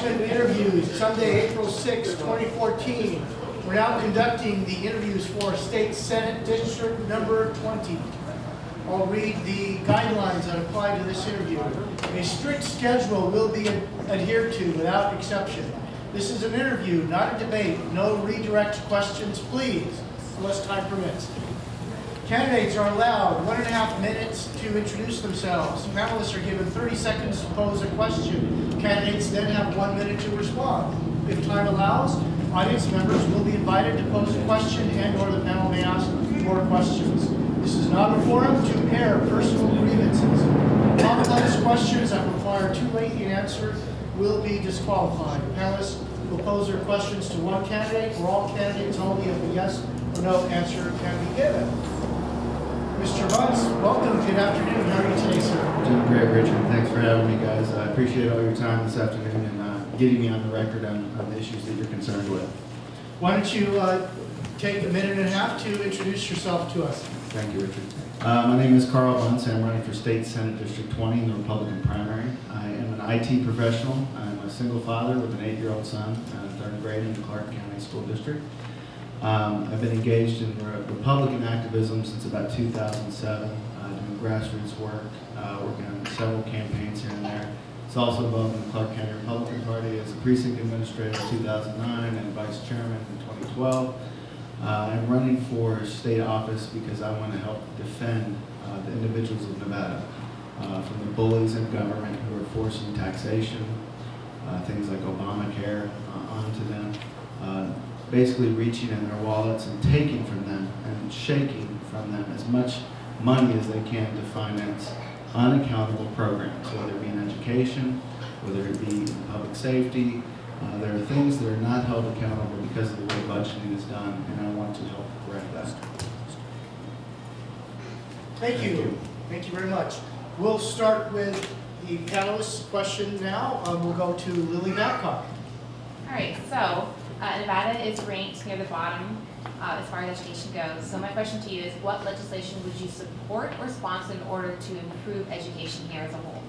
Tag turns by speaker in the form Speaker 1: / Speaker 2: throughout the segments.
Speaker 1: Endorsement interviews, Sunday, April 6, 2014. We're now conducting the interviews for State Senate District Number 20. I'll read the guidelines that apply to this interview. A strict schedule will be adhered to without exception. This is an interview, not a debate. No redirect questions, please, unless time permits. Candidates are allowed 1.5 minutes to introduce themselves. Panelists are given 30 seconds to pose a question. Candidates then have 1 minute to respond. If time allows, audience members will be invited to pose a question and/or the panel may ask more questions. This is not a forum to air personal grievances. Complex questions that require too lengthy an answer will be disqualified. Panelists will pose their questions to one candidate or all candidates only if a yes or no answer can be given. Mr. Bunce, welcome. Good afternoon. How are you today, sir?
Speaker 2: Doing great, Richard. Thanks for having me, guys. I appreciate all your time this afternoon and getting me on the record on the issues that you're concerned with.
Speaker 1: Why don't you take 1.5 minutes to introduce yourself to us?
Speaker 2: Thank you, Richard. My name is Carl Bunce. I'm running for State Senate District 20 in the Republican primary. I am an IT professional. I'm a single father with an 8-year-old son, 3rd grade in the Clark County School District. I've been engaged in Republican activism since about 2007, doing grassroots work, working on several campaigns here and there. It's also involved in the Clark County Republican Party as a precinct administrator in 2009 and vice chairman in 2012. I'm running for state office because I want to help defend the individuals of Nevada from the bullies in government who are forcing taxation, things like Obamacare onto them. Basically reaching in their wallets and taking from them and shaking from them as much money as they can to finance unaccountable programs, whether it be in education, whether it be in public safety. There are things that are not held accountable because of the way budgeting is done, and I want to help correct that.
Speaker 1: Thank you. Thank you very much. We'll start with the panelists' question now. We'll go to Lily Babcock.
Speaker 3: All right, so Nevada is ranked near the bottom as far as education goes. So my question to you is, what legislation would you support or sponsor in order to improve education here as a whole?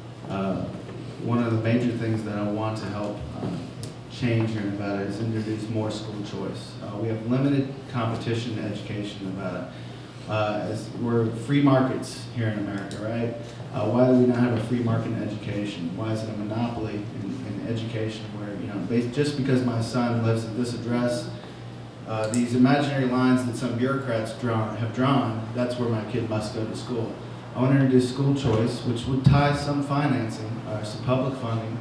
Speaker 2: One of the major things that I want to help change here in Nevada is introduce more school choice. We have limited competition in education in Nevada. As we're free markets here in America, right? Why do we not have a free market in education? Why is it a monopoly in education where, just because my son lives at this address, these imaginary lines that some bureaucrats have drawn, that's where my kid must go to school. I want to introduce school choice, which would tie some financing, some public funding,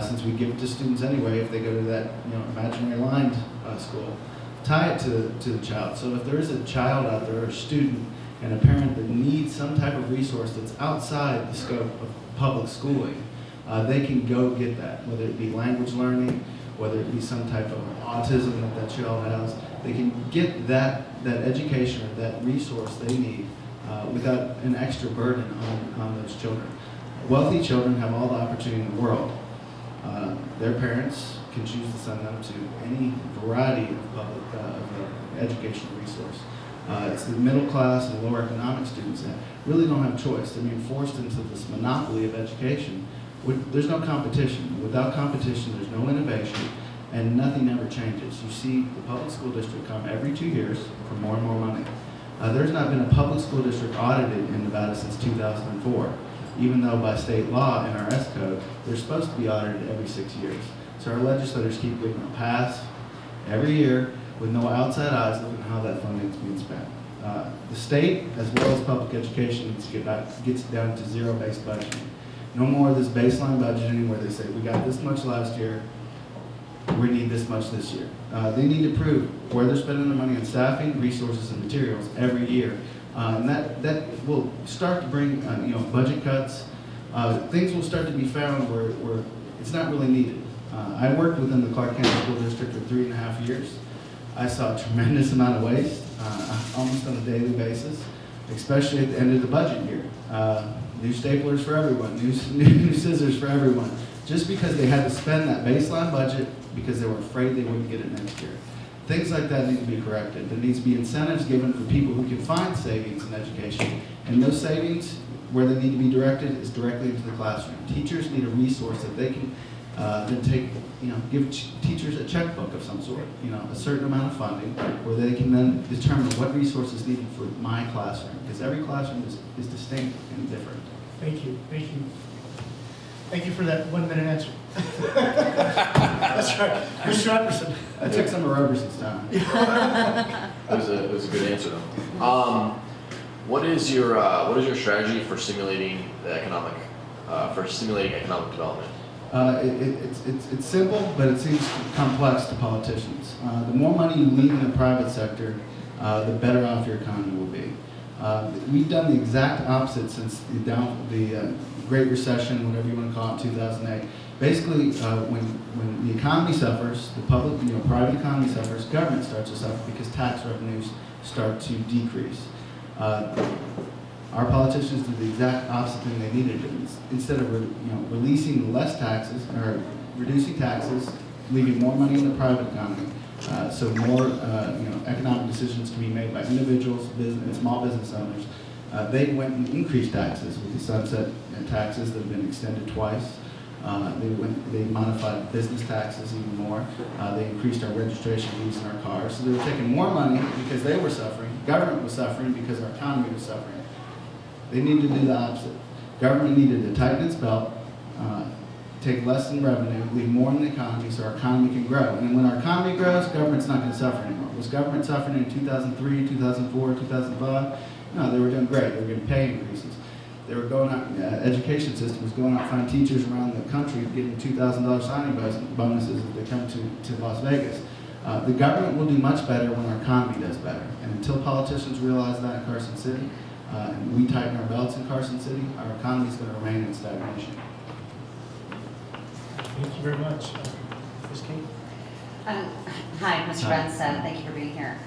Speaker 2: since we give it to students anyway if they go to that imaginary lined school. Tie it to the child. So if there is a child out there, or a student, and a parent that needs some type of resource that's outside the scope of public schooling, they can go get that, whether it be language learning, whether it be some type of autism that child has. They can get that education or that resource they need without an extra burden on those children. Wealthy children have all the opportunity in the world. Their parents can choose to send them to any variety of public educational resource. It's the middle class and lower economic students that really don't have choice. They're being forced into this monopoly of education. There's no competition. Without competition, there's no innovation, and nothing ever changes. You see the public school district come every 2 years for more and more money. There's not been a public school district audited in Nevada since 2004, even though by state law in our S code, they're supposed to be audited every 6 years. So our legislators keep giving a pass every year with no outside eyes looking at how that funding is being spent. The state, as well as public education, gets down to zero-based budgeting. No more of this baseline budgeting where they say, we got this much last year, we need this much this year. They need to prove where they're spending their money on staffing, resources, and materials every year. And that will start to bring budget cuts. Things will start to be found where it's not really needed. I worked within the Clark County School District for 3.5 years. I saw a tremendous amount of waste, almost on a daily basis, especially at the end of the budget year. New staplers for everyone, new scissors for everyone, just because they had to spend that baseline budget because they were afraid they wouldn't get it next year. Things like that need to be corrected. There needs to be incentives given for people who can find savings in education, and those savings, where they need to be directed, is directly into the classroom. Teachers need a resource that they can then give teachers a checkbook of some sort, a certain amount of funding, where they can then determine what resources needed for my classroom, because every classroom is distinct and different.
Speaker 1: Thank you. Thank you for that 1 minute answer. That's right. Mr. Epperson.
Speaker 2: I took some of Roberson's time.
Speaker 4: It was a good answer though. What is your strategy for stimulating economic development?
Speaker 2: It's simple, but it seems complex to politicians. The more money you leave in the private sector, the better off your economy will be. We've done the exact opposite since the Great Recession, whatever you want to call it, 2008. Basically, when the economy suffers, the private economy suffers, government starts to suffer because tax revenues start to decrease. Our politicians did the exact opposite thing they needed to do. Instead of releasing less taxes or reducing taxes, leaving more money in the private economy, so more economic decisions can be made by individuals, and small business owners. They went and increased taxes with the sunset taxes that have been extended twice. They modified business taxes even more. They increased our registration fees in our cars. So they were taking more money because they were suffering. Government was suffering because our economy was suffering. They needed to do the opposite. Government needed to tighten its belt, take less in revenue, leave more in the economy so our economy can grow. And when our economy grows, government's not going to suffer anymore. Was government suffering in 2003, 2004, 2005? No, they were doing great. They were getting pay increases. They were going out, education system was going out and finding teachers around the country getting $2,000 signing bonuses if they come to Las Vegas. The government will do much better when our economy does better. And until politicians realize that in Carson City, and we tighten our belts in Carson City, our economy is going to remain in stagnation.
Speaker 1: Thank you very much. Ms. Kate?
Speaker 5: Hi, Mr. Bunce. Thank you for being here.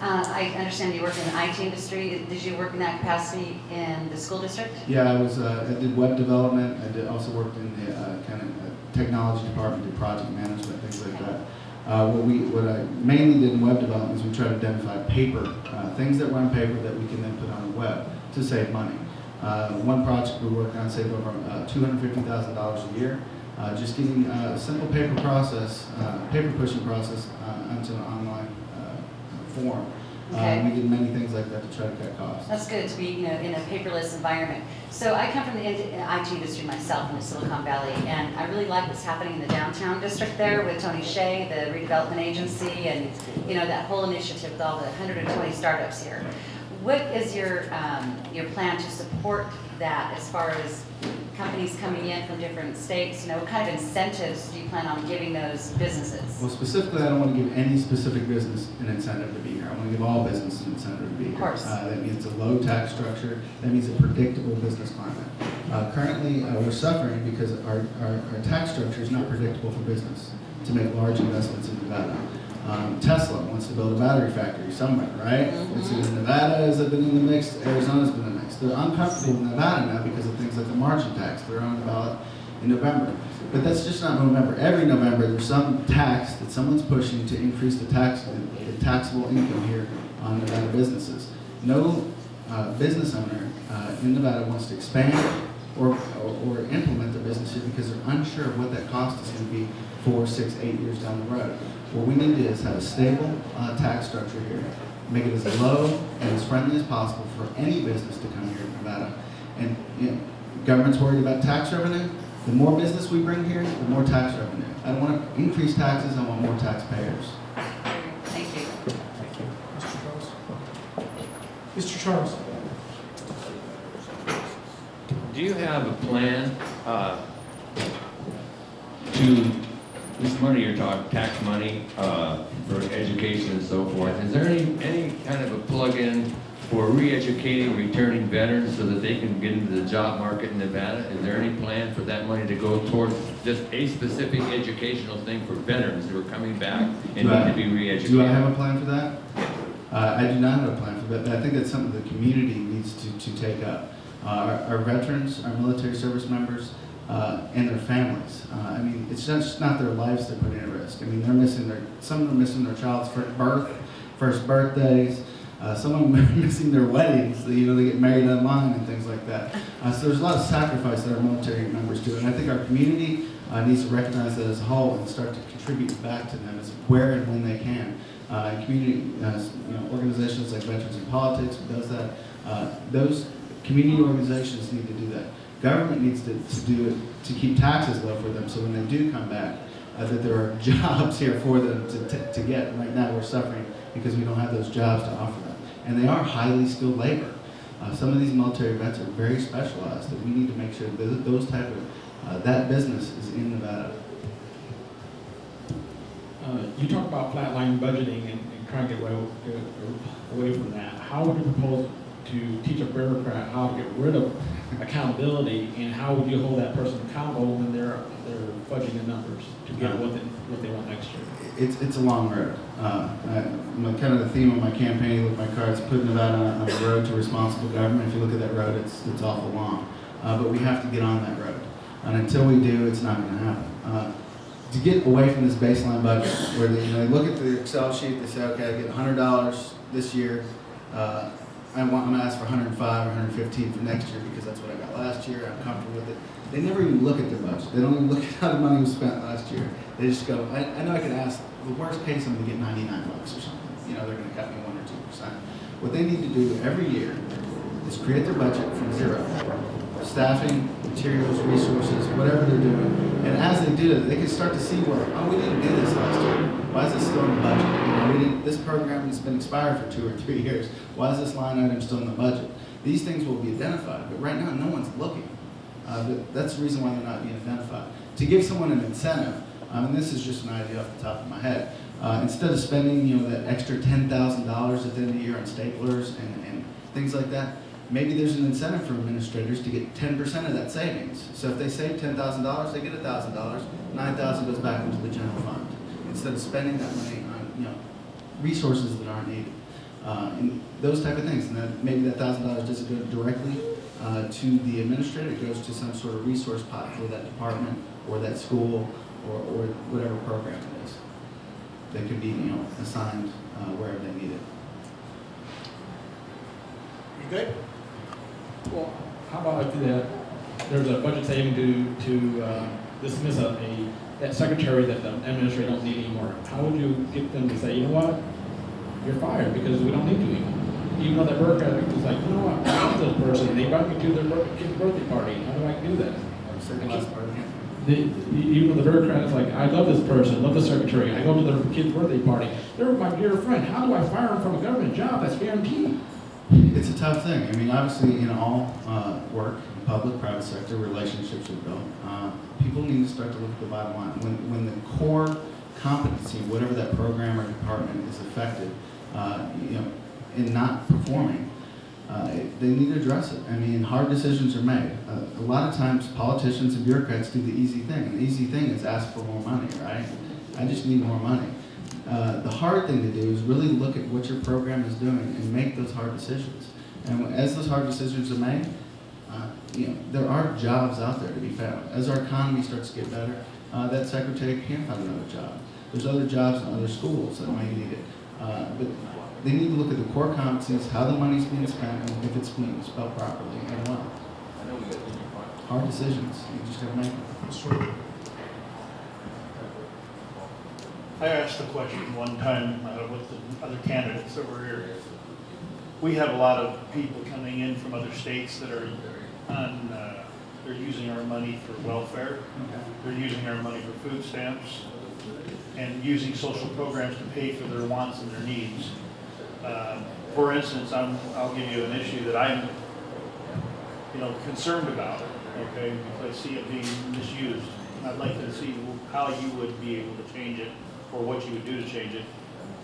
Speaker 5: I understand you work in the IT industry. Did you work in that capacity in the school district?
Speaker 2: Yeah, I did web development. I also worked in the technology department, did project management, things like that. What I mainly did in web development is we tried to identify things that were on paper that we can then put on the web to save money. One project we worked on saved over $250,000 a year, just getting a simple paper pushing process onto an online form.
Speaker 5: Okay.
Speaker 2: We did many things like that to try to cut costs.
Speaker 5: That's good to be, in a paperless environment. So I come from the IT industry myself in the Silicon Valley, and I really like what's happening in the downtown district there with Tony Shea, the redevelopment agency, and that whole initiative with all the 120 startups here. What is your plan to support that as far as companies coming in from different states? What kind of incentives do you plan on giving those businesses?
Speaker 2: Well, specifically, I don't want to give any specific business an incentive to be here. I want to give all businesses an incentive to be here.
Speaker 5: Of course.
Speaker 2: That means a low tax structure. That means a predictable business climate. Currently, we're suffering because our tax structure is not predictable for business to make large investments in Nevada. Tesla wants to build a battery factory somewhere, right?
Speaker 5: Mm-hmm.
Speaker 2: It's in Nevada has been in the mix, Arizona's been in the mix. They're uncomfortable in Nevada now because of things like the margin tax. They're on the ballot in November. But that's just not November. Every November there's some tax that someone's pushing to increase the taxable income here on Nevada businesses. No business owner in Nevada wants to expand or implement their business here because they're unsure of what that cost is going to be 4, 6, 8 years down the road. What we need to do is have a stable tax structure here, make it as low and as friendly as possible for any business to come here in Nevada. And government's worried about tax revenue. The more business we bring here, the more tax revenue. I don't want to increase taxes, I want more taxpayers.
Speaker 5: Thank you.
Speaker 1: Thank you. Mr. Charles? Mr. Charles?
Speaker 6: Do you have a plan to, this money you're talking, tax money for education and so forth, is there any kind of a plug-in for re-educating returning veterans so that they can get into the job market in Nevada? Is there any plan for that money to go towards just a specific educational thing for veterans who are coming back and need to be re-educated?
Speaker 2: Do I have a plan for that? I do not have a plan for that, but I think that's something the community needs to take up. Our veterans, our military service members, and their families. I mean, it's just not their lives they're putting at risk. I mean, some of them are missing their child's first birthdays. Some of them are missing their weddings. They get married online and things like that. So there's a lot of sacrifice that our military members do. And I think our community, needs to recognize that as a whole and start to contribute back to them as where and when they can. Community, organizations like Veterans in Politics does that. Those community organizations need to do that. Government needs to do it to keep taxes low for them, so when they do come back, that there are jobs here for them to get. Right now, we're suffering because we don't have those jobs to offer them, and they are highly skilled labor. Some of these military vets are very specialized, and we need to make sure that those type of that business is in Nevada.
Speaker 7: You talk about flatline budgeting and trying to get away from that. How would you propose to teach a bureaucrat how to get rid of accountability, and how would you hold that person accountable when they're fudging the numbers to get what they want next year?
Speaker 2: It's a long road. Kind of the theme of my campaign with my cards, putting Nevada on the road to responsible government. If you look at that road, it's awful long. But we have to get on that road. And until we do, it's not going to happen. To get away from this baseline budget, where they look at the Excel sheet, they say, okay, I get $100 this year. I'm going to ask for 105 or 115 for next year because that's what I got last year. I'm comfortable with it. They never even look at their budget. They don't even look at how the money was spent last year. They just go, I know I could ask, the worst case, I'm going to get $99 or something. They're going to cut me 1 or 2%. What they need to do every year is create their budget from zero. Staffing, materials, resources, whatever they're doing. And as they do it, they can start to see, well, we didn't do this last year. Why is this still in the budget? This program has been expired for 2 or 3 years. Why is this line item still in the budget? These things will be identified, but right now no one's looking. That's the reason why they're not being identified. To give someone an incentive, and this is just an idea off the top of my head, instead of spending that extra $10,000 at the end of the year on staplers and things like that, maybe there's an incentive for administrators to get 10% of that savings. So if they save $10,000, they get $1,000. $9,000 goes back into the general fund instead of spending that money on resources that aren't needed. And those type of things. And then maybe that $1,000 doesn't go directly to the administrator. It goes to some sort of resource pot for that department or that school or whatever program it is. They could be assigned wherever they need it.
Speaker 1: You good?
Speaker 7: Well, how about there's a budget saving to dismiss that secretary that the administrator don't need anymore? How would you get them to say, you know what, you're fired because we don't need you anymore? Even though that bureaucrat is like, you know what, I love this person, they invite me to their kid's birthday party, how do I do that? Even though the bureaucrat is like, I love this person, love the secretary, I go to their kid's birthday party, they're my dear friend, how do I fire them from a government job that's guaranteed?
Speaker 2: It's a tough thing. I mean, obviously, in all work, public, private sector, relationships are built. People need to start to look at the bottom line. When the core competency, whatever that program or department is affected, in not performing, they need to address it. I mean, hard decisions are made. A lot of times, politicians and bureaucrats do the easy thing. And the easy thing is ask for more money, right? I just need more money. The hard thing to do is really look at what your program is doing and make those hard decisions. And as those hard decisions are made, there are jobs out there to be found. As our economy starts to get better, that secretary can find another job. There's other jobs in other schools that might need it. But they need to look at the core competencies, how the money's being spent, and if it's being spent properly and well. Hard decisions, you just gotta make them.
Speaker 8: I asked a question one time with the other candidates that were here. We have a lot of people coming in from other states that are they're using our money for welfare. They're using our money for food stamps and using social programs to pay for their wants and their needs. For instance, I'll give you an issue that I'm concerned about, okay, because I see it being misused. I'd like to see how you would be able to change it, or what you would do to change it.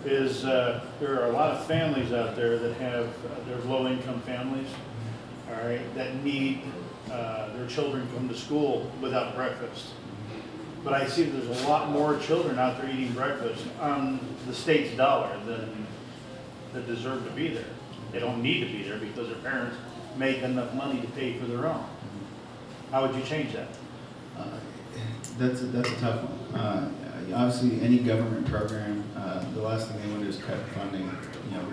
Speaker 8: Is there are a lot of families out there that have they're low-income families, all right, that need their children to come to school without breakfast. But I see there's a lot more children out there eating breakfast on the state's dollar than that deserve to be there. They don't need to be there because their parents make enough money to pay for their own. How would you change that?
Speaker 2: That's a tough one. Obviously, any government program, the last thing they want to do is cut funding,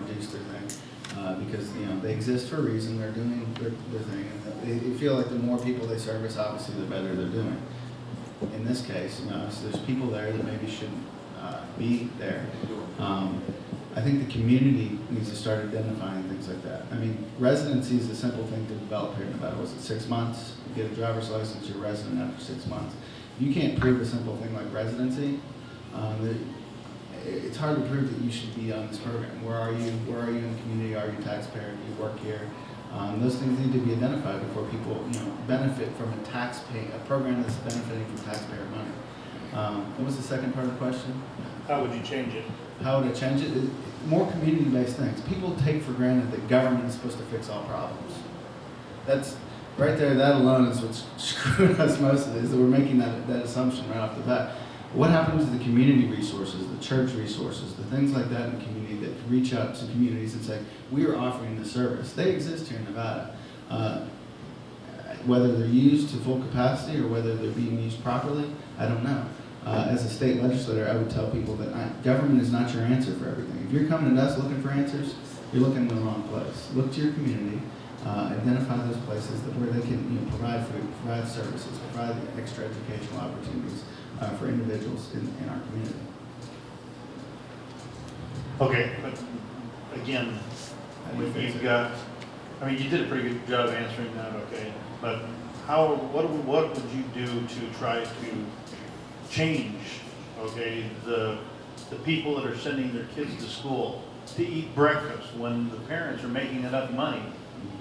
Speaker 2: reduce their thing, because they exist for a reason. They're doing their thing. And they feel like the more people they service, obviously, the better they're doing. in this case, so there's people there that maybe shouldn't be there. I think the community needs to start identifying things like that. I mean, residency is a simple thing to develop here in Nevada. Was it 6 months? You get a driver's license, you're a resident after 6 months. If you can't prove a simple thing like residency, it's hard to prove that you should be on this program. Where are you? Where are you in the community? Are you a taxpayer? Do you work here? Those things need to be identified before people, benefit from a program that's benefiting from taxpayer money. What was the second part of the question?
Speaker 8: How would you change it?
Speaker 2: How would I change it? More community-based things. People take for granted that government is supposed to fix all problems. That's right there. That alone is what's screwing us most of it. Is that we're making that assumption right off the bat. What happens to the community resources, the church resources, the things like that in the community that reach out to communities and say, we are offering this service? They exist here in Nevada. Whether they're used to full capacity or whether they're being used properly, I don't know. As a state legislator, I would tell people that government is not your answer for everything. If you're coming to us looking for answers, you're looking in the wrong place. Look to your community, identify those places where they can provide food, provide services, provide extra educational opportunities for individuals in our community.
Speaker 8: Okay, but again, you've got, you did a pretty good job answering that, okay, but what would you do to try to change, okay, the people that are sending their kids to school to eat breakfast when the parents are making enough money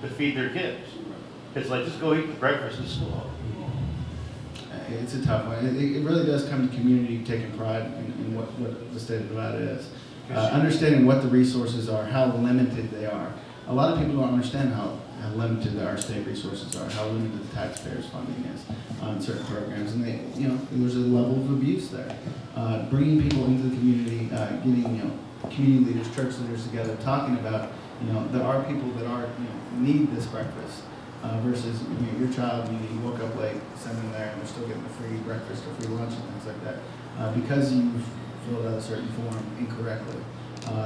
Speaker 8: to feed their kids? It's like, just go eat the breakfast at school.
Speaker 2: It's a tough one. It really does come to community taking pride in what the state of Nevada is. Understanding what the resources are, how limited they are. A lot of people don't understand how limited our state resources are, how limited the taxpayers' funding is on certain programs, and there's a level of abuse there. Bringing people into the community, getting community leaders, church leaders together, talking about there are people that need this breakfast versus your child. You woke up late, send them there, and they're still getting a free breakfast or free lunch and things like that because you've filled out a certain form incorrectly.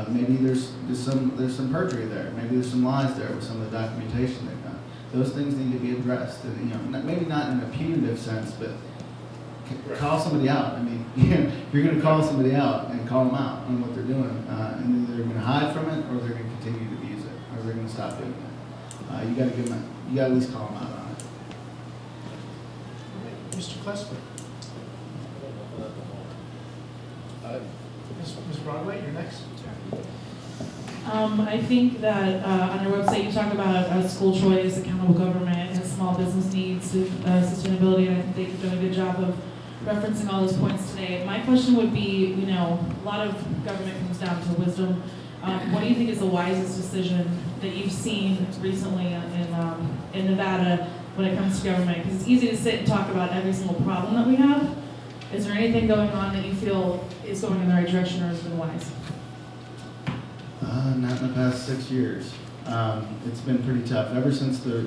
Speaker 2: Maybe there's some perjury there. Maybe there's some lies there with some of the documentation they've done. Those things need to be addressed. And, maybe not in a punitive sense, but call somebody out. You're going to call somebody out and call them out on what they're doing, and either they're going to hide from it or they're going to continue to abuse it, or they're going to stop doing it. You got to give them. You got to at least call them out on it.
Speaker 1: Mr. Klessler. Ms. Broadway, you're next.
Speaker 9: I think that on your website you talk about school choice, accountable government, and small business needs, sustainability, and I think you've done a good job of referencing all those points today. My question would be, a lot of government comes down to wisdom. What do you think is the wisest decision that you've seen recently in Nevada when it comes to government? Because it's easy to sit and talk about every single problem that we have. Is there anything going on that you feel is going in the right direction or has been wise?
Speaker 2: Not in the past 6 years. It's been pretty tough. Ever since the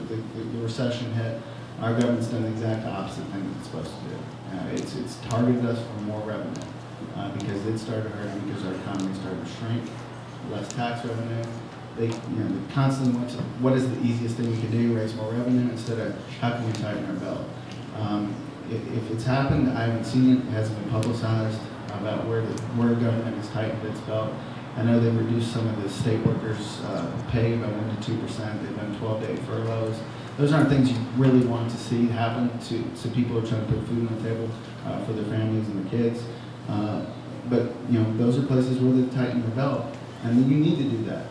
Speaker 2: recession hit, our government's done the exact opposite thing that it's supposed to do. It's targeted us for more revenue because it started hurting because our economy started to shrink, less tax revenue. They constantly went to what is the easiest thing we can do, raise more revenue, instead of how can we tighten our belt. If it's happened, I haven't seen it. It hasn't been publicized about where government has tightened its belt. I know they reduced some of the state workers' pay by 1% to 2%. They've done 12-day furloughs. Those aren't things you really want to see happen to people who are trying to put food on the table for their families and their kids. But those are places where they've tightened the belt, and you need to do that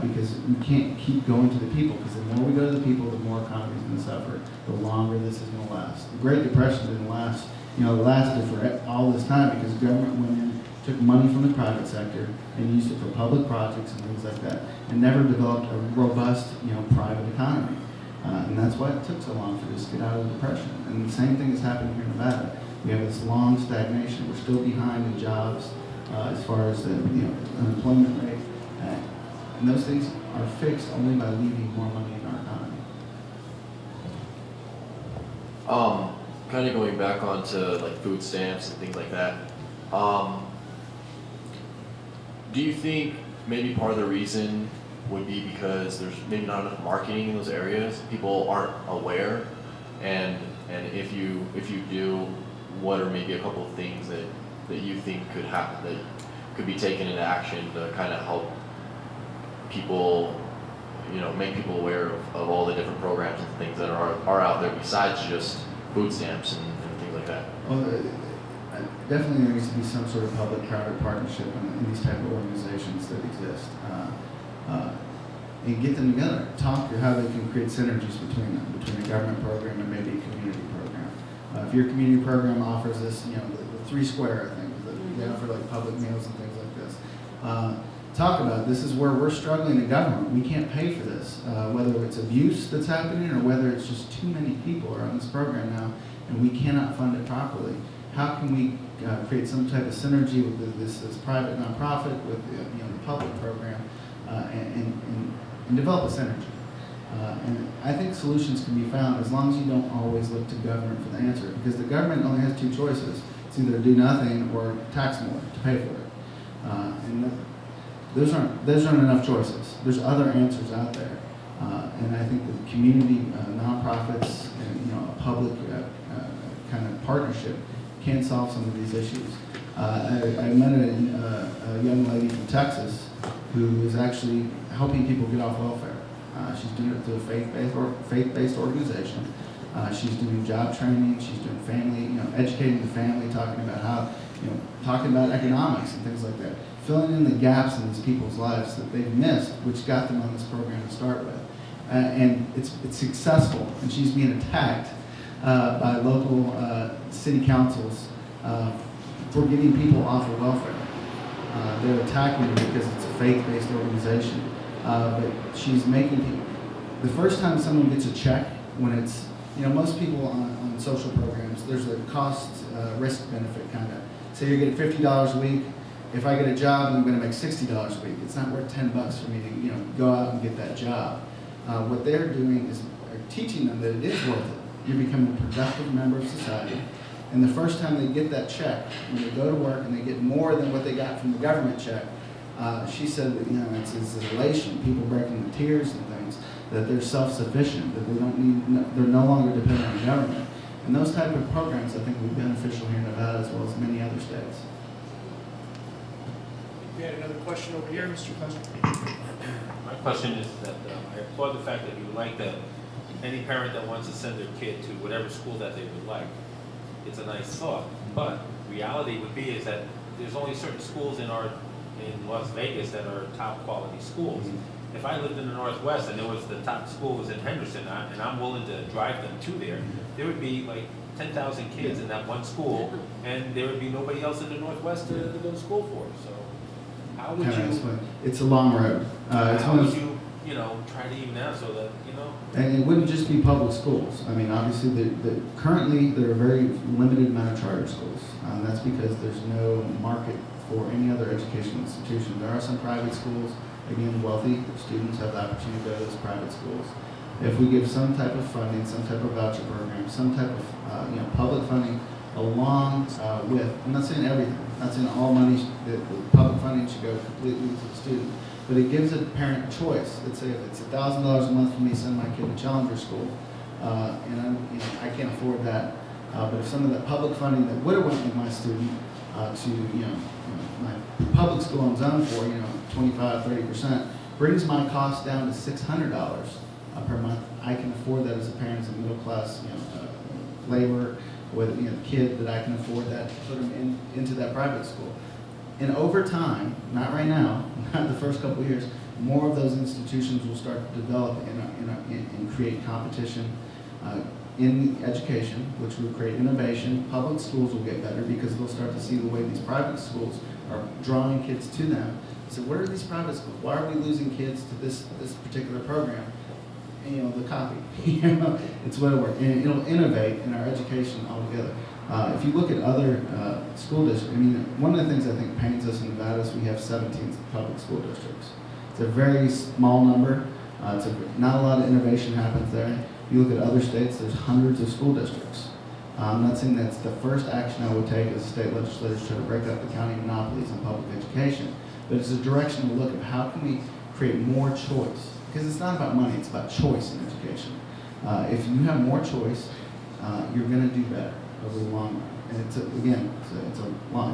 Speaker 2: because you can't keep going to the people. Because the more we go to the people, the more economy is going to suffer. The longer this is going to last. The Great Depression didn't last. It lasted for all this time because government went in, took money from the private sector and used it for public projects and things like that, and never developed a robust, private economy. And that's why it took so long for this to get out of the Depression. And the same thing is happening here in Nevada. We have this long stagnation. We're still behind in jobs as far as the unemployment rate. And those things are fixed only by leaving more money in our economy.
Speaker 4: Kind of going back onto like food stamps and things like that. Do you think maybe part of the reason would be because there's maybe not enough marketing in those areas? People aren't aware, and if you do what are maybe a couple of things that you think could happen, that could be taken into action to kind of help people, make people aware of all the different programs and things that are out there besides just food stamps and things like that?
Speaker 2: Well, definitely there needs to be some sort of public-private partnership in these type of organizations that exist. And get them together, talk to how they can create synergies between them, between a government program and maybe a community program. If your community program offers this, the 3 Square, I think, they offer like public meals and things like this. Talk about it. This is where we're struggling in government. We can't pay for this, whether it's abuse that's happening or whether it's just too many people are on this program now and we cannot fund it properly. How can we create some type of synergy with this private nonprofit, with the public program, and develop a synergy? And I think solutions can be found as long as you don't always look to government for the answer, because the government only has 2 choices. It's either do nothing or tax more to pay for it. And those aren't enough choices. There's other answers out there. And I think the community, nonprofits, and a public kind of partnership can solve some of these issues. I met a young lady from Texas who is actually helping people get off welfare. She's doing it through a faith-based organization. She's doing job training. She's doing family, educating the family, talking about how, talking about economics and things like that, filling in the gaps in these people's lives that they've missed, which got them on this program to start with. And it's successful, and she's being attacked by local city councils for getting people off of welfare. They're attacking her because it's a faith-based organization. But she's making people, the first time someone gets a check, when it's, most people on social programs, there's a cost risk benefit kind of. Say you're getting $50 a week. If I get a job, I'm going to make $60 a week. It's not worth $10 for me to, go out and get that job. What they're doing is teaching them that it is worth it. You're becoming a productive member of society. And the first time they get that check, when they go to work and they get more than what they got from the government check, she said that, it's elation, people breaking into tears and things, that they're self-sufficient, that they don't need, they're no longer dependent on government. And those type of programs, I think, would be beneficial here in Nevada as well as many other states.
Speaker 1: We had another question over here, Mr. Custer.
Speaker 10: My question is that I applaud the fact that you would like that any parent that wants to send their kid to whatever school that they would like. It's a nice thought, but reality would be is that there's only certain schools in Las Vegas that are top quality schools.
Speaker 2: Mm-hmm.
Speaker 10: If I lived in the Northwest and there was the top school was in Henderson and I'm willing to drive them to there would be like 10,000 kids in that one school and there would be nobody else in the Northwest to go to school for. So how would you?
Speaker 2: It's a long road.
Speaker 10: How would you, try to even out so that,
Speaker 2: And it wouldn't just be public schools. I mean, obviously, currently there are very limited amount of charter schools. That's because there's no market for any other educational institution. There are some private schools. Again, wealthy students have the opportunity to go to those private schools. If we give some type of funding, some type of voucher program, some type of public funding along with, I'm not saying everything, I'm not saying all money, the public funding should go completely to the student, but it gives a parent a choice. Let's say if it's $1,000 a month for me to send my kid to Challenger School, and I can't afford that, but if some of that public funding that would have went with my student to my public school I'm zoned for, 25-30%, brings my cost down to $600 per month. I can afford that as a parent, as a middle class, labor with a kid that I can afford that to put them into that private school. And over time, not right now, not the first couple of years, more of those institutions will start to develop and create competition in education, which will create innovation. Public schools will get better because they'll start to see the way these private schools are drawing kids to them. So what are these private schools? Why are we losing kids to this particular program? And, the copy. It's what it works. And it'll innovate in our education altogether. If you look at other school districts, one of the things I think pains us in Nevada is we have 17 public school districts. It's a very small number. Not a lot of innovation happens there. If you look at other states, there's hundreds of school districts. I'm not saying that's the first action I would take as a state legislator to try to break up the county monopolies in public education, but it's a direction to look at how can we create more choice. Because it's not about money, it's about choice in education. If you have more choice, you're going to do better over the long run. And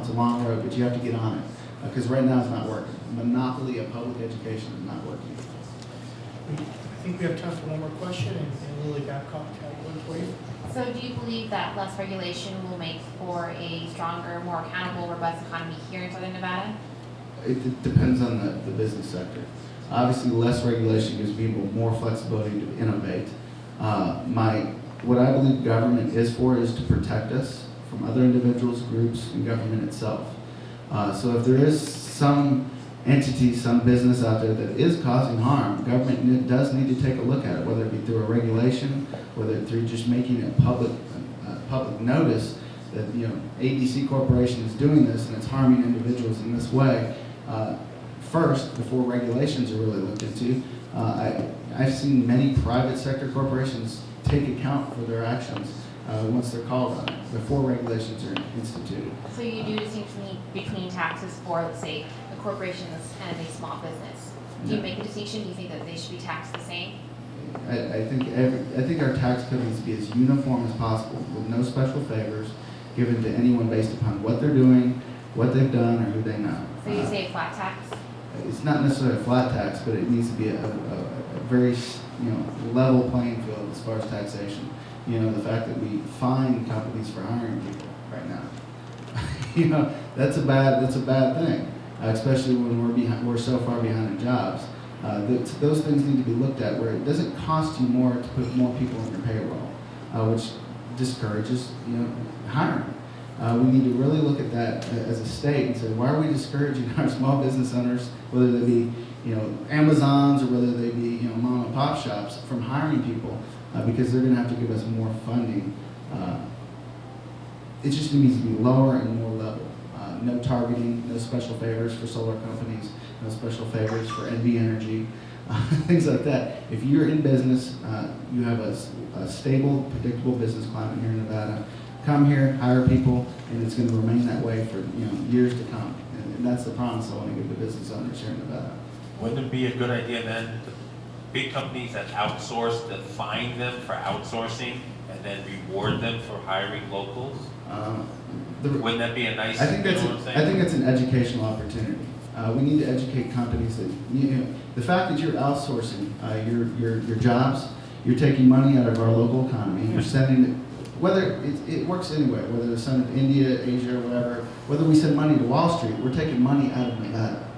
Speaker 2: it's a long road, but you have to get on it. Because right now it's not working. Monopoly of public education is not working.
Speaker 1: I think we have time for one more question, and Lily Babcock had one for you.
Speaker 3: So do you believe that less regulation will make for a stronger, more accountable, robust economy here in Southern Nevada?
Speaker 2: It depends on the business sector. Obviously, less regulation gives people more flexibility to innovate. What I believe government is for is to protect us from other individuals, groups, and government itself. So if there is some entity, some business out there that is causing harm, government does need to take a look at it, whether it be through a regulation, whether it's through just making a public notice that, ABC Corporation is doing this and it's harming individuals in this way. First, before regulations are really looked into, I've seen many private sector corporations take account for their actions once they're called on it, before regulations are instituted.
Speaker 3: So you do distinction between taxes for, let's say, a corporation and a small business. Do you
Speaker 2: Yeah.
Speaker 3: make a distinction? Do you think that they should be taxed the same?
Speaker 2: I think our tax code needs to be as uniform as possible, with no special favors given to anyone based upon what they're doing, what they've done, or who they know.
Speaker 3: So you say a flat tax?
Speaker 2: It's not necessarily a flat tax, but it needs to be a very level playing field as far as taxation. The fact that we fine companies for hiring people right now, that's a bad thing, especially when we're so far behind in jobs. Those things need to be looked at where it doesn't cost you more to put more people on your payroll, which discourages hiring. We need to really look at that as a state and say, why are we discouraging our small business owners, whether they be Amazons or whether they be mom and pop shops, from hiring people because they're going to have to give us more funding. It just needs to be lower and more level. No targeting, no special favors for solar companies, no special favors for NV Energy, things like that. If you're in business, you have a stable, predictable business climate here in Nevada. Come here, hire people, and it's going to remain that way for years to come. And that's the promise I want to give to business owners here in Nevada.
Speaker 10: Wouldn't it be a good idea then, the big companies that outsource, to fine them for outsourcing and then reward them for hiring locals? Wouldn't that be a nice,
Speaker 2: I think
Speaker 10: you know what I'm saying?
Speaker 2: I think that's an educational opportunity. We need to educate companies that the fact that you're outsourcing your jobs, you're taking money out of our local economy, you're sending it. Whether it works anywhere, whether it's sent to India, Asia, whatever, whether we send money to Wall Street, we're taking money out of Nevada,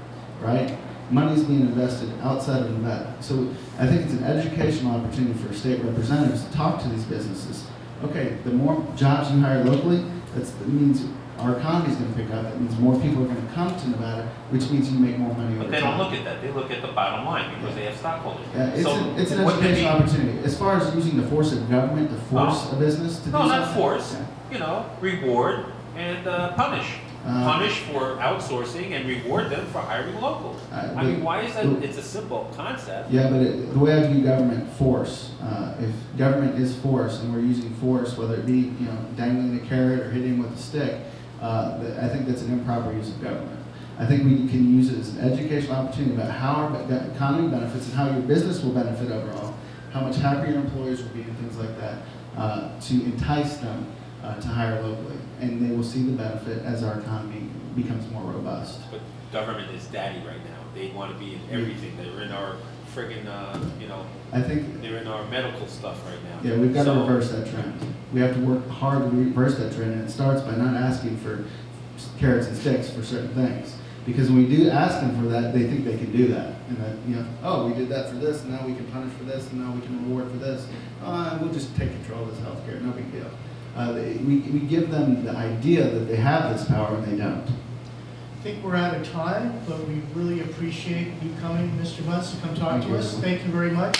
Speaker 2: right? Money's being invested outside of Nevada. So I think it's an educational opportunity for state representatives to talk to these businesses. Okay, the more jobs you hire locally, that means our economy's going to pick up. That means more people are going to come to Nevada, which means you make more money over
Speaker 10: But they
Speaker 2: time.
Speaker 10: don't look at that. They look at the bottom line because they have stockholders.
Speaker 2: It's an
Speaker 10: wouldn't it
Speaker 2: educational
Speaker 10: be-
Speaker 2: opportunity. As far as using the force of government to force a business to do
Speaker 10: No,
Speaker 2: something.
Speaker 10: not force.
Speaker 2: Yeah.
Speaker 10: Reward and punish.
Speaker 2: Uh,
Speaker 10: Punish for outsourcing and reward them for hiring locals. I mean, why is that? It's a simple concept.
Speaker 2: Yeah, but the way I view government, force. If government is force and we're using force, whether it be dangling a carrot or hitting with a stick, I think that's an improper use of government. I think we can use it as an educational opportunity about how our economy benefits and how your business will benefit overall, how much happier your employees will be and things like that, to entice them to hire locally. And they will see the benefit as our economy becomes more robust.
Speaker 10: But government is daddy right now. They want to be in everything. They're in our friggin',
Speaker 2: I think,
Speaker 10: they're in our medical stuff right now.
Speaker 2: yeah, we've got to
Speaker 10: So-
Speaker 2: reverse that trend. We have to work hard to reverse that trend, and it starts by not asking for carrots and sticks for certain things. Because when we do ask them for that, they think they can do that. And that, oh, we did that for this, and now we can punish for this, and now we can reward for this. We'll just take control of this healthcare, no big deal. We give them the idea that they have this power, and they don't.
Speaker 1: I think we're out of time, but we really appreciate you coming, Mr. Bunce, to come talk
Speaker 2: Thank
Speaker 1: to
Speaker 2: you.
Speaker 1: us. Thank you very much.